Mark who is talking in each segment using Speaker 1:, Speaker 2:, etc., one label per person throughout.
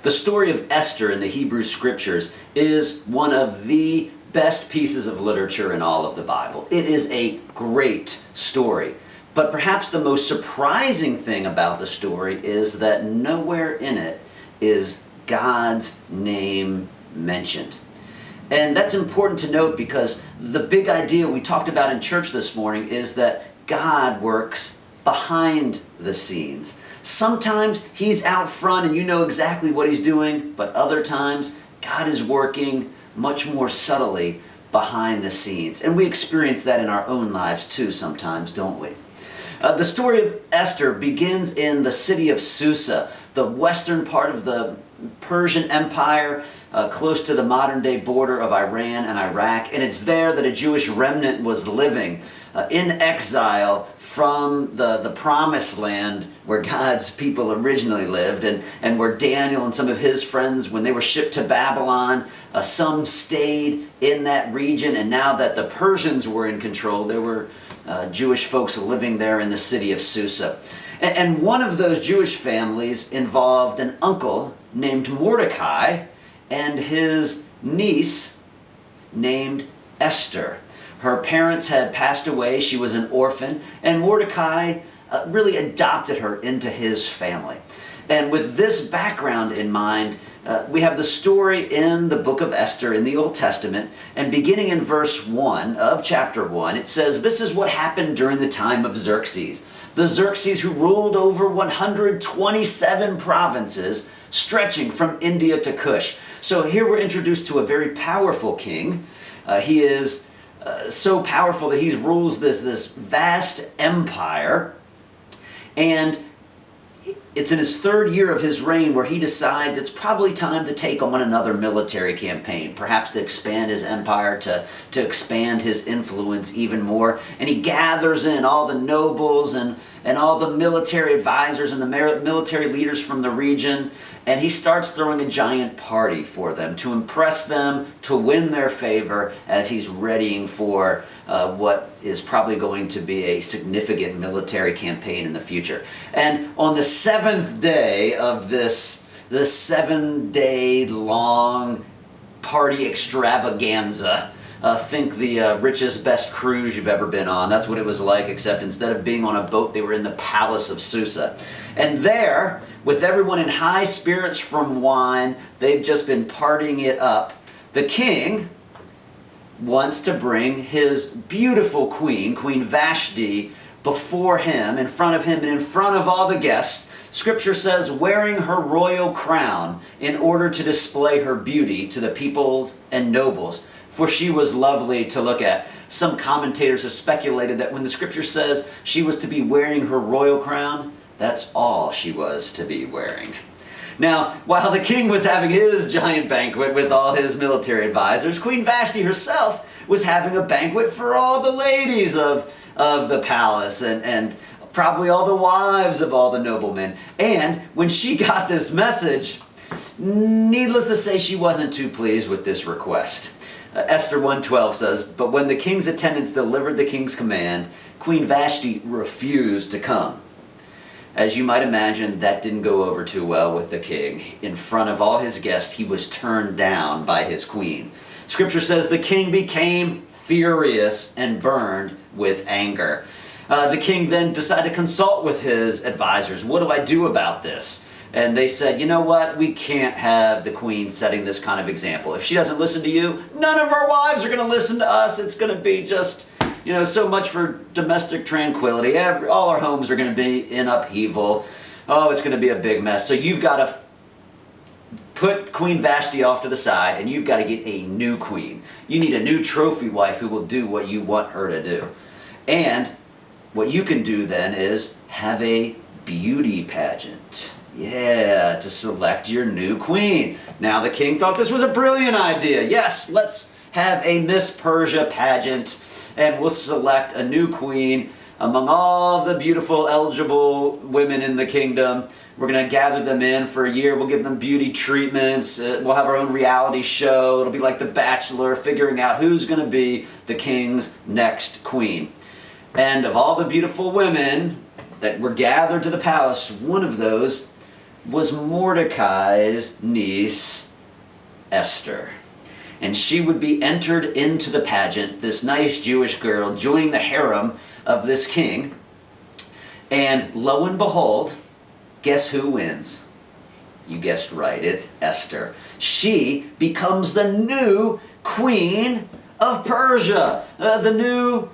Speaker 1: The story of Esther in the Hebrew Scriptures is one of the best pieces of literature in all of the Bible. It is a great story. But perhaps the most surprising thing about the story is that nowhere in it is God's name mentioned. And that's important to note because the big idea we talked about in church this morning is that God works behind the scenes. Sometimes he's out front and you know exactly what he's doing, but other times God is working much more subtly behind the scenes. And we experience that in our own lives too sometimes, don't we? The story of Esther begins in the city of Susa, the western part of the Persian Empire, close to the modern-day border of Iran and Iraq. And it's there that a Jewish remnant was living in exile from the promised land where God's people originally lived, and where Daniel and some of his friends, when they were shipped to Babylon, some stayed in that region. And now that the Persians were in control, there were Jewish folks living there in the city of Susa. And one of those Jewish families involved an uncle named Mordecai and his niece named Esther. Her parents had passed away. She was an orphan, and Mordecai really adopted her into his family. And with this background in mind, we have the story in the book of Esther in the Old Testament, and beginning in verse 1 of chapter 1, it says, "This is what happened during the time of Xerxes. The Xerxes who ruled over 127 provinces, stretching from India to Cush." So here we're introduced to a very powerful king. He is so powerful that he rules this vast empire. And it's in his third year of his reign where he decides it's probably time to take on another military campaign, perhaps to expand his empire, to expand his influence even more. And he gathers in all the nobles and all the military advisors and the military leaders from the region, and he starts throwing a giant party for them to impress them, to win their favor as he's readying for what is probably going to be a significant military campaign in the future. And on the seventh day of this 7-day long party extravaganza, think the richest, best cruise you've ever been on. That's what it was like, except instead of being on a boat, they were in the palace of Susa. And there, with everyone in high spirits from wine, they've just been partying it up. The king wants to bring his beautiful queen, Queen Vashti, before him, in front of him, and in front of all the guests. Scripture says, wearing her royal crown in order to display her beauty to the peoples and nobles, for she was lovely to look at. Some commentators have speculated that when the scripture says she was to be wearing her royal crown, that's all she was to be wearing. Now, while the king was having his giant banquet with all his military advisors, Queen Vashti herself was having a banquet for all the ladies of the palace and probably all the wives of all the noblemen. And when she got this message, needless to say, she wasn't too pleased with this request. Esther 1:12 says, "But when the king's attendants delivered the king's command, Queen Vashti refused to come." As you might imagine, that didn't go over too well with the king. In front of all his guests, he was turned down by his queen. Scripture says the king became furious and burned with anger. The king then decided to consult with his advisors. What do I do about this? And they said, you know what? We can't have the queen setting this kind of example. If she doesn't listen to you, none of our wives are going to listen to us. It's going to be just, so much for domestic tranquility. All our homes are going to be in upheaval. Oh, it's going to be a big mess. So you've got to put Queen Vashti off to the side, and you've got to get a new queen. You need a new trophy wife who will do what you want her to do. And what you can do then is have a beauty pageant. Yeah, to select your new queen. Now the king thought this was a brilliant idea. Yes, let's have a Miss Persia pageant, and we'll select a new queen among all the beautiful, eligible women in the kingdom. We're going to gather them in for a year. We'll give them beauty treatments. We'll have our own reality show. It'll be like The Bachelor, figuring out who's going to be the king's next queen. And of all the beautiful women that were gathered to the palace, one of those was Mordecai's niece, Esther. And she would be entered into the pageant, this nice Jewish girl joining the harem of this king. And lo and behold, guess who wins? You guessed right, it's Esther. She becomes the new queen of Persia, the new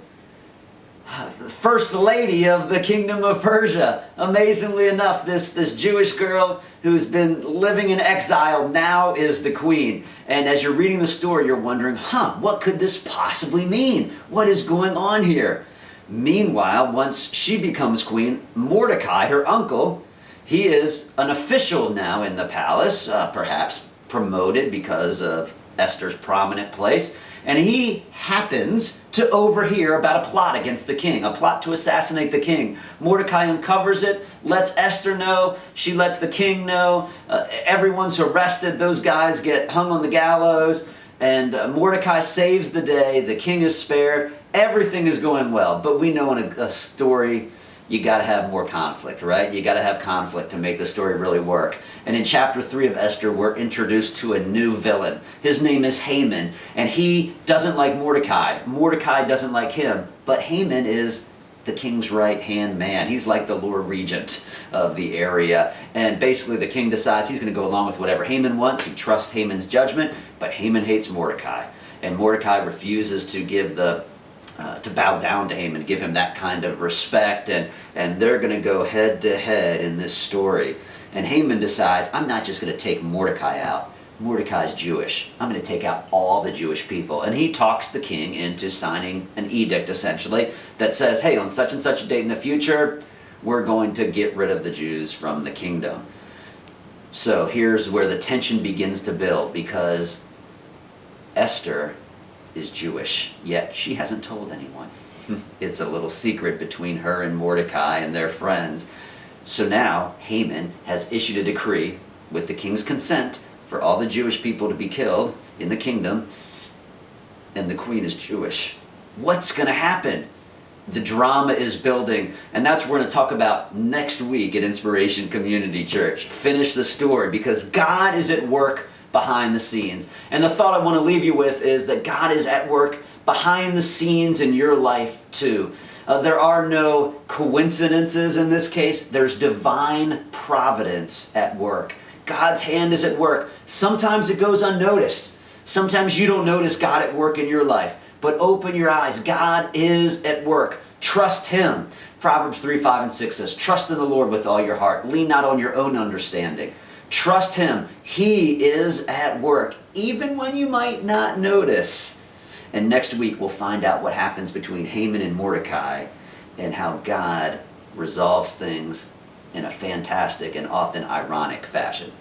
Speaker 1: first lady of the kingdom of Persia. Amazingly enough, this Jewish girl who's been living in exile now is the queen. And as you're reading the story, you're wondering, what could this possibly mean? What is going on here? Meanwhile, once she becomes queen, Mordecai, her uncle, he is an official now in the palace, perhaps promoted because of Esther's prominent place. And he happens to overhear about a plot against the king, a plot to assassinate the king. Mordecai uncovers it, lets Esther know, she lets the king know. Everyone's arrested, those guys get hung on the gallows, and Mordecai saves the day, the king is spared, everything is going well. But we know in a story, you got to have more conflict, right? You got to have conflict to make the story really work. And in chapter 3 of Esther, we're introduced to a new villain. His name is Haman, and he doesn't like Mordecai. Mordecai doesn't like him, but Haman is the king's right-hand man. He's like the Lord Regent of the area. And basically the king decides he's going to go along with whatever Haman wants. He trusts Haman's judgment, but Haman hates Mordecai. And Mordecai refuses to give to bow down to Haman, give him that kind of respect, and they're going to go head to head in this story. And Haman decides, I'm not just going to take Mordecai out. Mordecai's Jewish. I'm going to take out all the Jewish people. And he talks the king into signing an edict, essentially, that says, hey, on such and such a date in the future, we're going to get rid of the Jews from the kingdom. So here's where the tension begins to build, because Esther is Jewish, yet she hasn't told anyone. It's a little secret between her and Mordecai and their friends. So now Haman has issued a decree with the king's consent for all the Jewish people to be killed in the kingdom, and the queen is Jewish. What's going to happen? The drama is building, and that's what we're going to talk about next week at Inspiration Community Church. Finish the story, because God is at work behind the scenes. And the thought I want to leave you with is that God is at work behind the scenes in your life too. There are no coincidences in this case. There's divine providence at work. God's hand is at work. Sometimes it goes unnoticed. Sometimes you don't notice God at work in your life. But open your eyes. God is at work. Trust Him. Proverbs 3, 5, and 6 says, trust in the Lord with all your heart. Lean not on your own understanding. Trust Him. He is at work, even when you might not notice. And next week we'll find out what happens between Haman and Mordecai, and how God resolves things in a fantastic and often ironic fashion.